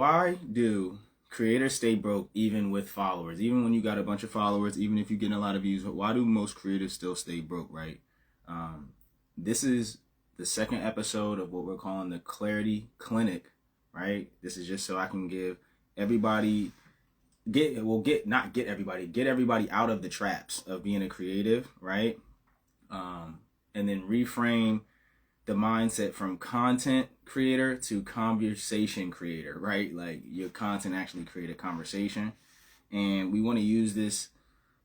Why do creators stay broke even with followers? Even when you got a bunch of followers, even if you're getting a lot of views, why do most creators still stay broke, right? This is the second episode of what we're calling the Clarity Clinic, right? This is just so I can give everybody, get everybody out of the traps of being a creative, right? And then reframe the mindset from content creator to conversation creator, right? Like your content actually create a conversation. And we want to use this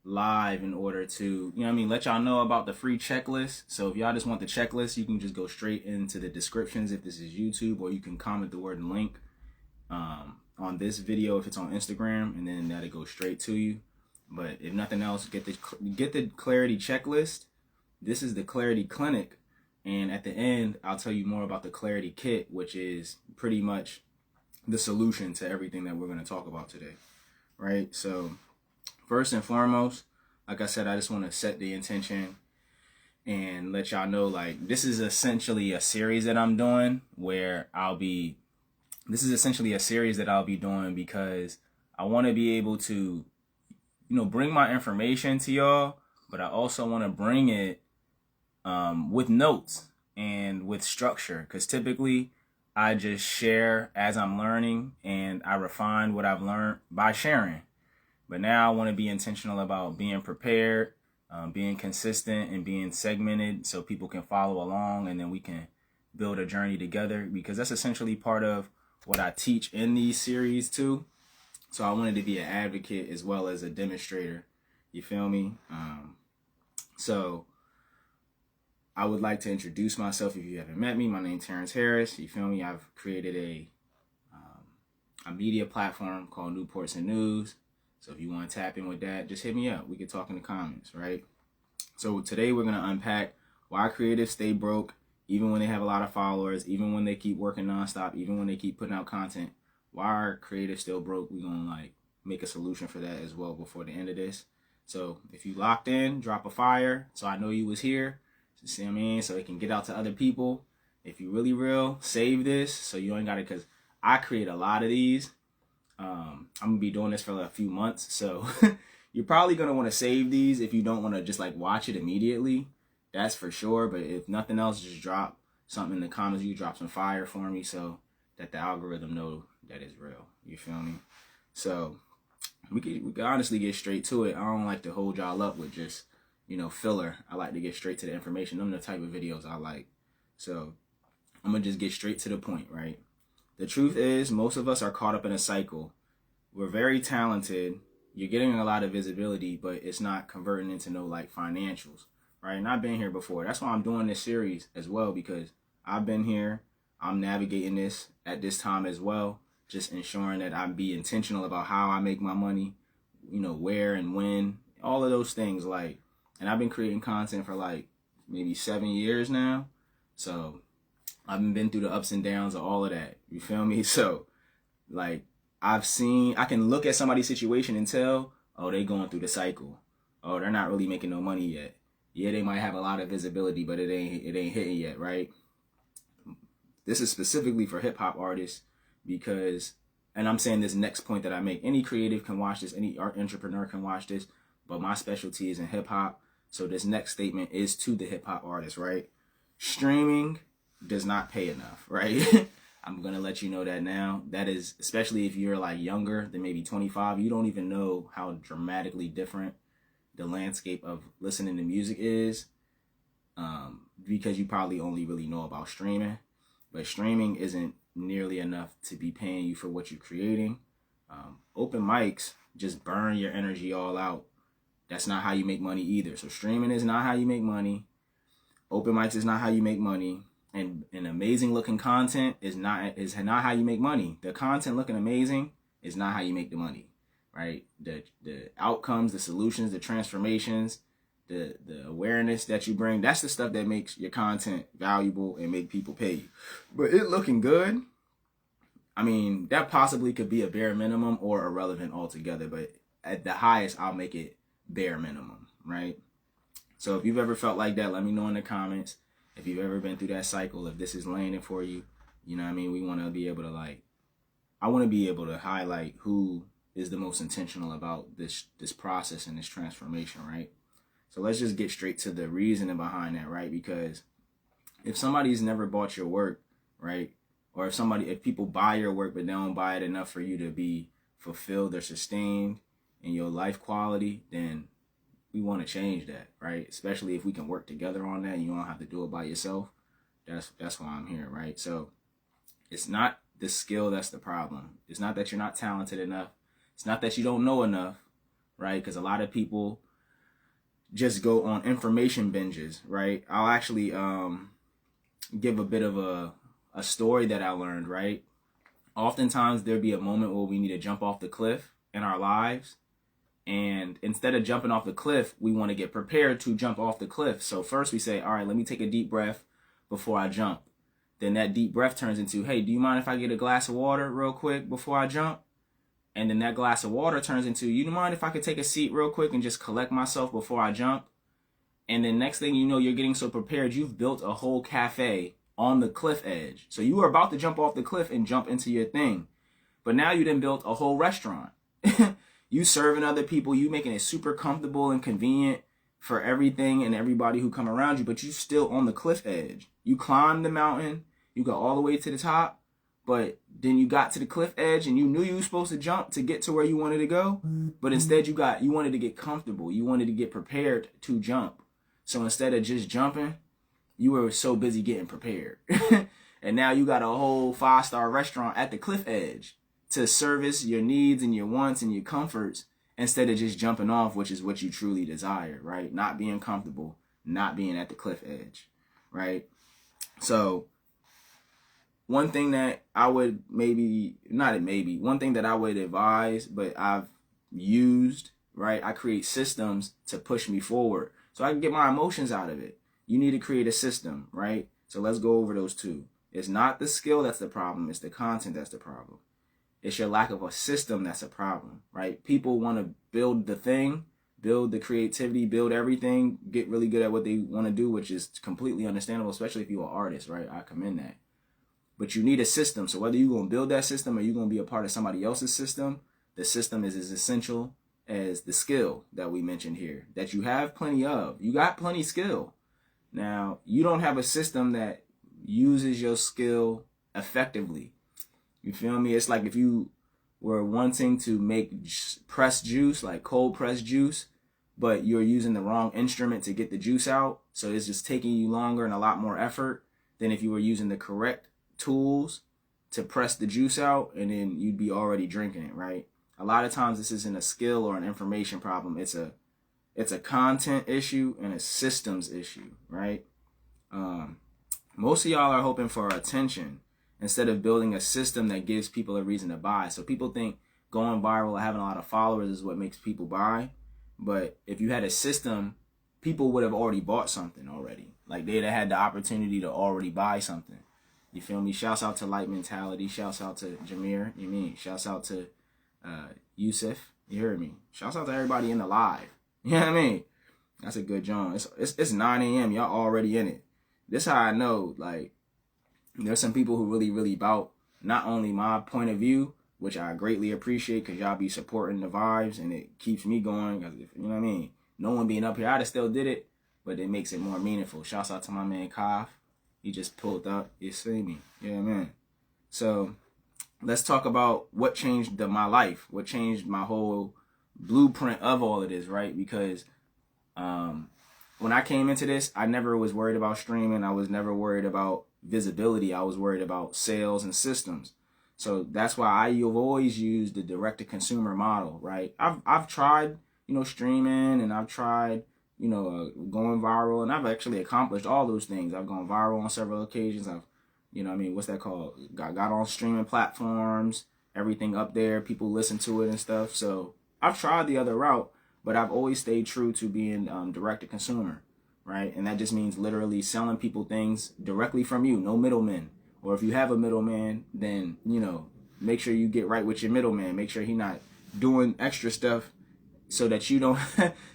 live in order to, let y'all know about the free checklist. So if y'all just want the checklist, you can just go straight into the descriptions if this is YouTube, or you can comment the word link on this video if it's on Instagram, and then that'll go straight to you. But if nothing else, get the clarity checklist. This is the Clarity Clinic. And at the end, I'll tell you more about the Clarity Kit, which is pretty much the solution to everything that we're going to talk about today, right? So first and foremost, like I said, I just want to set the intention and let y'all know, like, this is essentially a series that I'm doing where this is essentially a series that I'll be doing because I want to be able to, bring my information to y'all, but I also want to bring it with notes and with structure, because typically I just share as I'm learning and I refine what I've learned by sharing. But now I want to be intentional about being prepared, being consistent, and being segmented so people can follow along, and then we can build a journey together, because that's essentially part of what I teach in these series too. So I wanted to be an advocate as well as a demonstrator. You feel me? So I would like to introduce myself if you haven't met me. My name's Terrence Harris. You feel me? I've created a media platform called Newports and News. So if you want to tap in with that, just hit me up. We can talk in the comments, right? So today we're going to unpack why creatives stay broke, even when they have a lot of followers, even when they keep working nonstop, even when they keep putting out content. Why are creatives still broke? We're going to make a solution for that as well before the end of this. So if you locked in, drop a fire so I know you was here. You see what I mean? So it can get out to other people. If you really real, save this so you ain't got it, because I create a lot of these. I'm going to be doing this for a few months. So you're probably going to want to save these if you don't want to just watch it immediately. That's for sure. But if nothing else, just drop something in the comments. You drop some fire for me so that the algorithm know that it's real. You feel me? So we can honestly get straight to it. I don't like to hold y'all up with just filler. I like to get straight to the information. Them are the type of videos I like. So I'm going to just get straight to the point, right? The truth is, most of us are caught up in a cycle. We're very talented. You're getting a lot of visibility, but it's not converting into no financials, right? And I've been here before. That's why I'm doing this series as well, because I've been here. I'm navigating this at this time as well, just ensuring that I be intentional about how I make my money, where and when, all of those things. And I've been creating content for maybe 7 years now. So I've been through the ups and downs of all of that. You feel me? So I can look at somebody's situation and tell, oh, they going through the cycle. Oh, they're not really making no money yet. Yeah, they might have a lot of visibility, but it ain't hitting yet, right? This is specifically for hip hop artists because, and I'm saying this next point that I make, any creative can watch this, any art entrepreneur can watch this, but my specialty is in hip hop. So this next statement is to the hip hop artist, right? Streaming does not pay enough, right? I'm going to let you know that now. That is, especially if you're younger than maybe 25, you don't even know how dramatically different the landscape of listening to music is, because you probably only really know about streaming. But streaming isn't nearly enough to be paying you for what you're creating. Open mics just burn your energy all out. That's not how you make money either. So streaming is not how you make money. Open mics is not how you make money. And amazing looking content is not how you make money. The content looking amazing is not how you make the money, right? The outcomes, the solutions, the transformations, the awareness that you bring, that's the stuff that makes your content valuable and make people pay you. But it looking good, that possibly could be a bare minimum or irrelevant altogether. But at the highest, I'll make it bare minimum, right? So if you've ever felt like that, let me know in the comments. If you've ever been through that cycle, if this is landing for you, we want to be able to I want to be able to highlight who is the most intentional about this process and this transformation, right? So let's just get straight to the reasoning behind that, right? Because if somebody's never bought your work, right? Or if people buy your work but they don't buy it enough for you to be fulfilled or sustained in your life quality, then we want to change that, right? Especially if we can work together on that. You don't have to do it by yourself. That's why I'm here, right? So it's not the skill that's the problem. It's not that you're not talented enough. It's not that you don't know enough, right? Because a lot of people just go on information binges, right? I'll actually give a bit of a story that I learned, right? Oftentimes there'll be a moment where we need to jump off the cliff in our lives. And instead of jumping off the cliff, we want to get prepared to jump off the cliff. So first we say, all right, let me take a deep breath before I jump. Then that deep breath turns into, hey, do you mind if I get a glass of water real quick before I jump? And then that glass of water turns into, you don't mind if I could take a seat real quick and just collect myself before I jump? And then next thing you know, you're getting so prepared, you've built a whole cafe on the cliff edge. So you were about to jump off the cliff and jump into your thing. But now you done built a whole restaurant. You serving other people, you making it super comfortable and convenient for everything and everybody who come around you, but you still on the cliff edge. You climbed the mountain, you got all the way to the top, but then you got to the cliff edge and you knew you were supposed to jump to get to where you wanted to go, but instead you wanted to get comfortable. You wanted to get prepared to jump. So instead of just jumping, you were so busy getting prepared. And now you got a whole 5-star restaurant at the cliff edge to service your needs and your wants and your comforts instead of just jumping off, which is what you truly desire, right? Not being comfortable, not being at the cliff edge, right? So one thing that I would one thing that I would advise, but I've used, right? I create systems to push me forward so I can get my emotions out of it. You need to create a system, right? So let's go over those two. It's not the skill that's the problem. It's the content that's the problem. It's your lack of a system that's a problem, right? People want to build the thing, build the creativity, build everything, get really good at what they want to do, which is completely understandable, especially if you're an artist, right? I commend that. But you need a system. So whether you're going to build that system or you're going to be a part of somebody else's system, the system is as essential as the skill that we mentioned here, that you have plenty of. You got plenty skill. Now, you don't have a system that uses your skill effectively. You feel me? It's like if you were wanting to make pressed juice, like cold pressed juice, but you're using the wrong instrument to get the juice out. So it's just taking you longer and a lot more effort than if you were using the correct tools to press the juice out, and then you'd be already drinking it, right? A lot of times this isn't a skill or an information problem. It's a content issue and a systems issue, right? Most of y'all are hoping for attention instead of building a system that gives people a reason to buy. So people think going viral or having a lot of followers is what makes people buy. But if you had a system, people would have already bought something already. Like they'd have had the opportunity to already buy something. You feel me? Shouts out to Light Mentality. Shouts out to Jameer. You mean? Shouts out to Yusuf. You heard me? Shouts out to everybody in the live. You know what I mean? That's a good job. It's 9 a.m. Y'all already in it. This how I know, like, there's some people who really bout not only my point of view, which I greatly appreciate because y'all be supporting the vibes and it keeps me going. Cause you know what I mean? No one being up here, I'd have still did it, but it makes it more meaningful. Shouts out to my man Kaf. He just pulled up. You see me? Yeah, man. So let's talk about what changed my life, what changed my whole blueprint of all of this, right? Because when I came into this, I never was worried about streaming. I was never worried about visibility. I was worried about sales and systems. So that's why I've always used the direct-to-consumer model, right? I've tried, streaming, and I've tried, going viral, and I've actually accomplished all those things. I've gone viral on several occasions. I've, what's that called? Got on streaming platforms, everything up there. People listen to it and stuff. So I've tried the other route, but I've always stayed true to being direct-to-consumer, right? And that just means literally selling people things directly from you, no middlemen. Or if you have a middleman, then, make sure you get right with your middleman. Make sure he's not doing extra stuff so that you don't,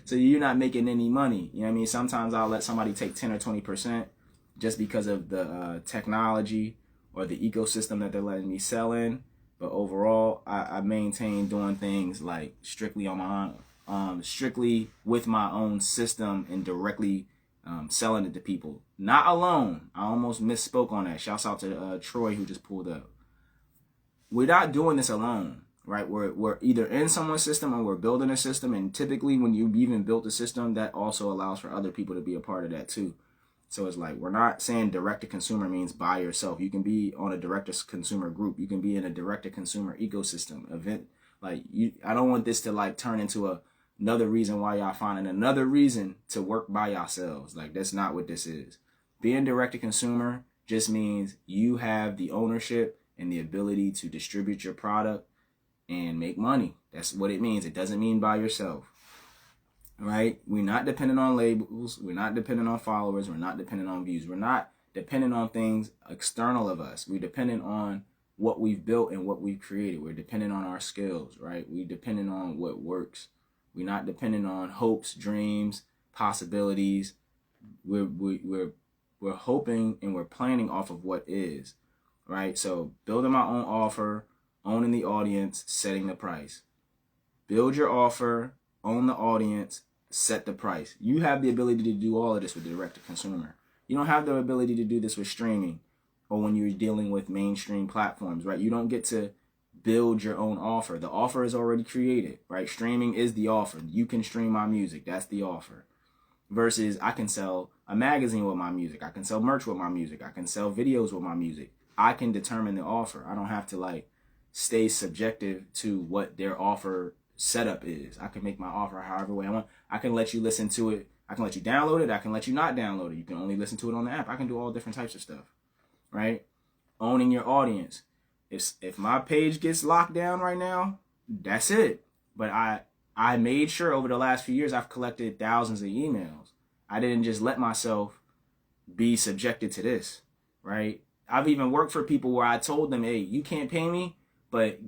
so you're not making any money. You know what I mean? Sometimes I'll let somebody take 10 or 20% just because of the technology or the ecosystem that they're letting me sell in. But overall, I maintain doing things like strictly on my own, strictly with my own system and directly selling it to people. Not alone. I almost misspoke on that. Shouts out to Troy who just pulled up. We're not doing this alone, right? We're either in someone's system or we're building a system. And typically when you've even built a system, that also allows for other people to be a part of that too. So it's like, we're not saying direct to consumer means by yourself. You can be on a direct to consumer group. You can be in a direct to consumer ecosystem event. Like I don't want this to like turn into another reason why y'all finding another reason to work by yourselves. Like that's not what this is. Being direct to consumer just means you have the ownership and the ability to distribute your product and make money. That's what it means. It doesn't mean by yourself. Right? We're not dependent on labels. We're not dependent on followers. We're not dependent on views. We're not dependent on things external of us. We're dependent on what we've built and what we've created. We're dependent on our skills, right? We're dependent on what works. We're not dependent on hopes, dreams, possibilities. We're hoping and we're planning off of what is, right? So building my own offer, owning the audience, setting the price. Build your offer, own the audience, set the price. You have the ability to do all of this with direct to consumer. You don't have the ability to do this with streaming or when you're dealing with mainstream platforms, right? You don't get to build your own offer. The offer is already created, right? Streaming is the offer. You can stream my music. That's the offer. Versus I can sell a magazine with my music. I can sell merch with my music. I can sell videos with my music. I can determine the offer. I don't have to like stay subjective to what their offer setup is. I can make my offer however way I want. I can let you listen to it. I can let you download it. I can let you not download it. You can only listen to it on the app. I can do all different types of stuff, right? Owning your audience. If my page gets locked down right now, that's it. But I made sure over the last few years I've collected thousands of emails. I didn't just let myself be subjected to this, right? I've even worked for people where I told them, hey, you can't pay me, but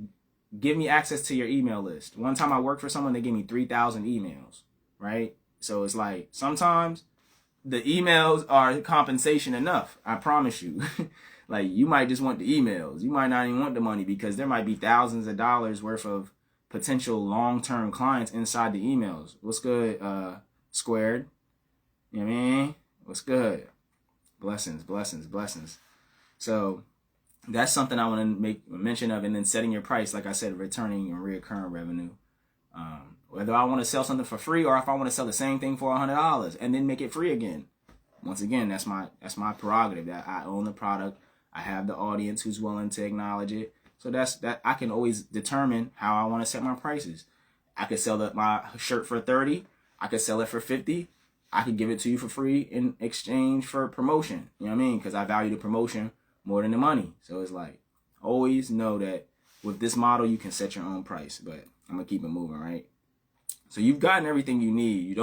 give me access to your email list. One time I worked for someone, they gave me 3,000 emails, right? So it's like, sometimes the emails are compensation enough. I promise you. Like, you might just want the emails. You might not even want the money because there might be thousands of dollars worth of potential long-term clients inside the emails. What's good, Squared? You know what I mean? What's good? Blessings, blessings, blessings. So that's something I want to make mention of. And then setting your price, like I said, returning and reoccurring revenue. Whether I want to sell something for free or if I want to sell the same thing for $100 and then make it free again. Once again, that's my prerogative. That I own the product. I have the audience who's willing to acknowledge it. So that I can always determine how I want to set my prices. I could sell my shirt for $30. I could sell it for $50. I could give it to you for free in exchange for promotion. You know what I mean? Because I value the promotion more than the money. So it's like, always know that with this model, you can set your own price. But I'm going to keep it moving, right? So you've gotten everything you need.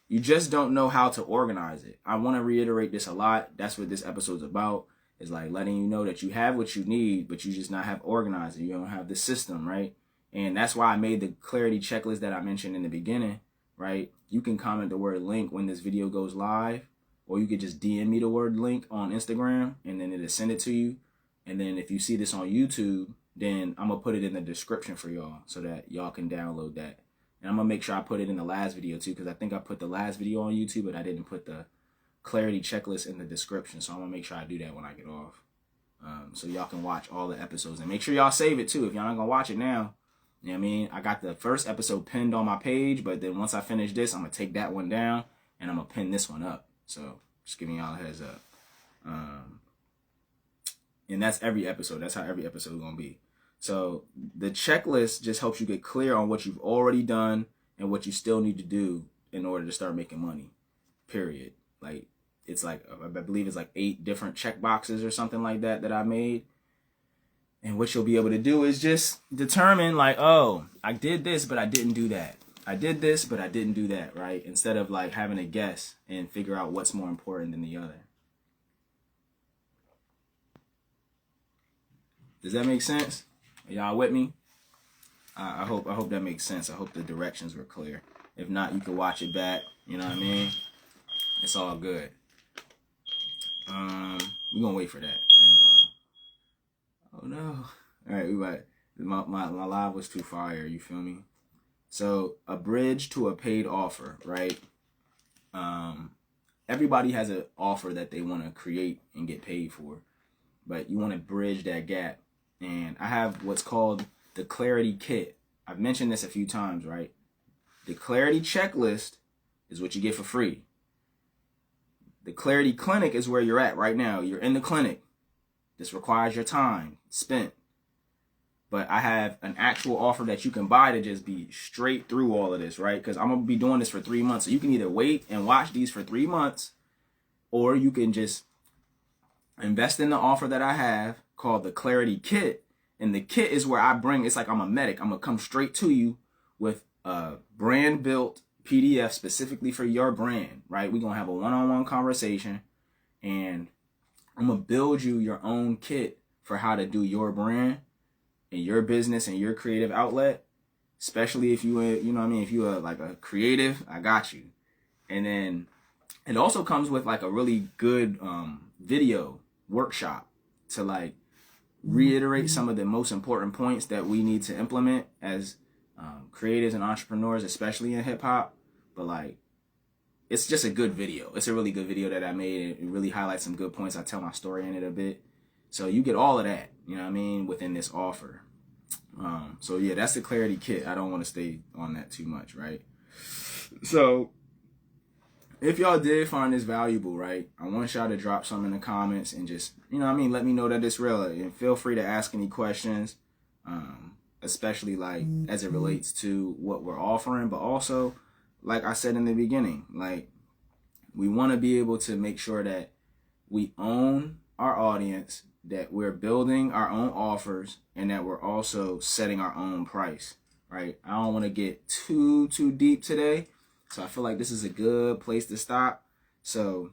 You just don't know how to organize it. I want to reiterate this a lot. That's what this episode's about. It's like letting you know that you have what you need, but you just not have organized it. You don't have the system, right? And that's why I made the clarity checklist that I mentioned in the beginning, right? You can comment the word link when this video goes live, or you could just DM me the word link on Instagram, and then it'll send it to you. And then if you see this on YouTube, then I'm going to put it in the description for y'all so that y'all can download that. And I'm going to make sure I put it in the last video too, because I think I put the last video on YouTube, but I didn't put the clarity checklist in the description. So I'm going to make sure I do that when I get off. So y'all can watch all the episodes. And make sure y'all save it too. If y'all not going to watch it now, you know what I mean? I got the first episode pinned on my page, but then once I finish this, I'm going to take that one down and I'm going to pin this one up. So just giving y'all a heads up. And that's every episode. That's how every episode is going to be. So the checklist just helps you get clear on what you've already done and what you still need to do in order to start making money, period. Like, it's like, I believe it's like 8 different check boxes or something like that I made. And what you'll be able to do is just determine like, oh, I did this, but I didn't do that. I did this, but I didn't do that, right? Instead of like having to guess and figure out what's more important than the other. Does that make sense? Are y'all with me? I hope that makes sense. I hope the directions were clear. If not, you can watch it back. You know what I mean? It's all good. We're gonna wait for that. I ain't gonna. Oh no. All right, we about my live was too fire. You feel me? So a bridge to a paid offer, right? Everybody has an offer that they want to create and get paid for, but you want to bridge that gap. And I have what's called the Clarity Kit. I've mentioned this a few times, right? The Clarity Checklist is what you get for free. The Clarity Clinic is where you're at right now. You're in the clinic. This requires your time spent. But I have an actual offer that you can buy to just be straight through all of this, right? Because I'm going to be doing this for 3 months. So you can either wait and watch these for 3 months, or you can just invest in the offer that I have called the Clarity Kit. And the kit is where I bring, it's like I'm a medic. I'm going to come straight to you with a brand built PDF specifically for your brand, right? We're going to have a one-on-one conversation, and I'm going to build you your own kit for how to do your brand and your business and your creative outlet, especially if you, you know what I mean, if you are like a creative, I got you. And then it also comes with like a really good video workshop to like reiterate some of the most important points that we need to implement as creatives and entrepreneurs, especially in hip hop. But like, it's just a good video. It's a really good video that I made. It really highlights some good points. I tell my story in it a bit. So you get all of that, you know what I mean, within this offer. So yeah, that's the Clarity Kit. I don't want to stay on that too much, right? So if y'all did find this valuable, right, I want y'all to drop some in the comments and just, you know what I mean, let me know that it's real. And feel free to ask any questions, especially like as it relates to what we're offering. But also, like I said in the beginning, like we want to be able to make sure that we own our audience, that we're building our own offers, and that we're also setting our own price, right? I don't want to get too deep today, so I feel like this is a good place to stop. So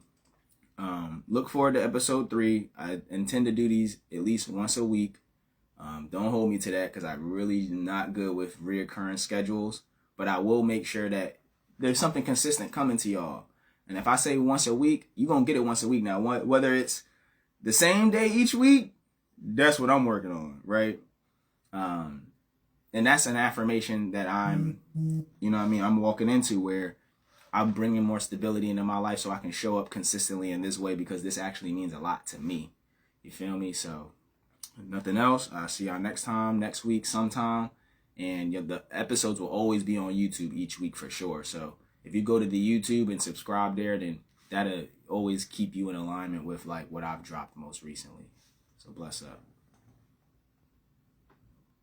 look forward to episode 3. I intend to do these at least once a week. Don't hold me to that because I'm really not good with reoccurring schedules, but I will make sure that there's something consistent coming to y'all. And if I say once a week, you're going to get it once a week. Now, whether it's the same day each week, that's what I'm working on, right? And that's an affirmation that I'm, you know what I mean, I'm walking into, where I'm bringing more stability into my life so I can show up consistently in this way, because this actually means a lot to me. You feel me? So nothing else. I'll see y'all next week sometime. And the episodes will always be on YouTube each week for sure. So if you go to the YouTube and subscribe there, then that'll always keep you in alignment with like what I've dropped most recently. So bless up.